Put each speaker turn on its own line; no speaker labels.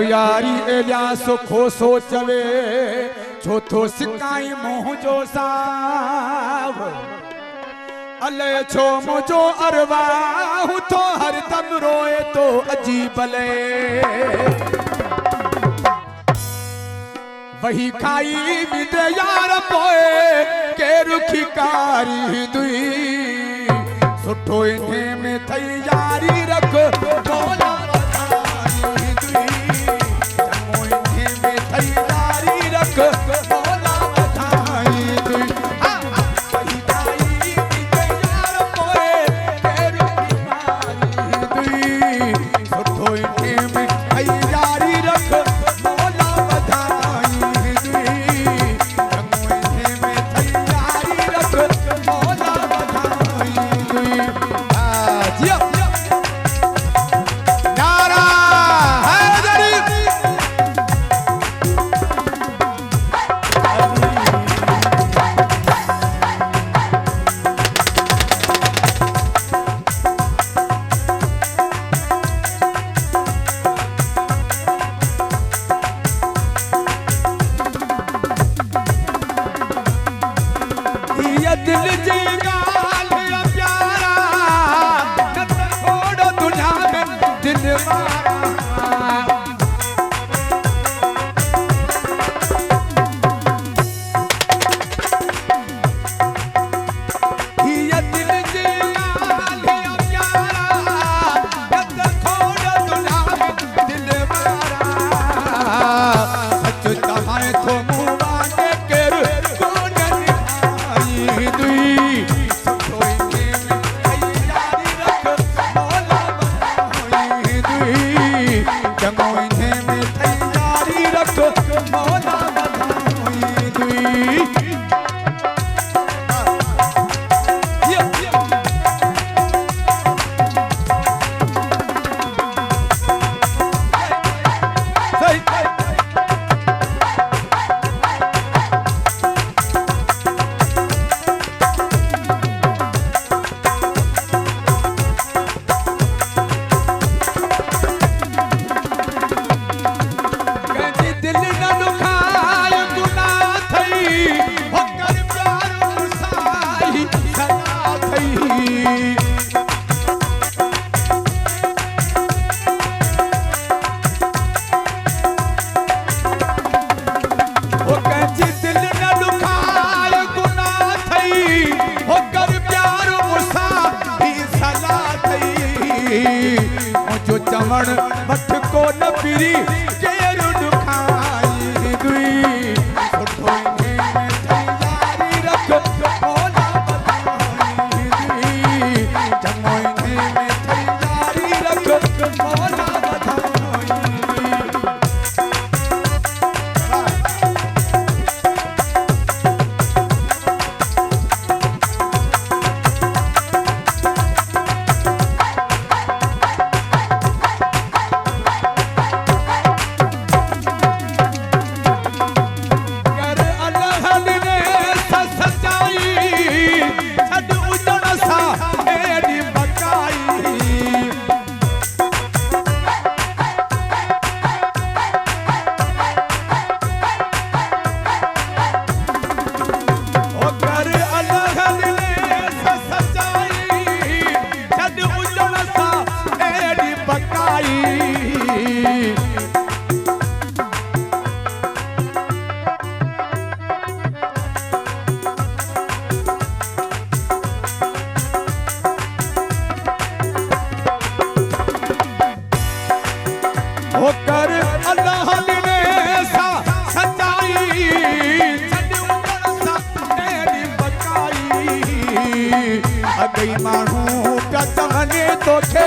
यारी एलिया सुखो सोचवे चौथो सिकाई मोह जो साव अले छो मुझो अरवाहु तो हर दम रोए तो अजीब ले वही खाई बिद यार पोए के रुखी कारी दुई सुठो इन्हे में थई यारी रख बोला दिल जी गाल प्यारा छोड़ो दुनिया में दिल ये दिल जी गाल प्यारा छोड़ो दुनिया में दिल सच तहां तो मुवाने कर जो चवण वठ को न पिरी केर दुखाई दुई सुठो इन्हे में यारी रख बोला बधाई दुई चङो इन्हे में यारी रख बोला बधाई होकर अल्लाह ने सा सच्चाई सा तेरी बकाई अगई मानू का तहने तो खे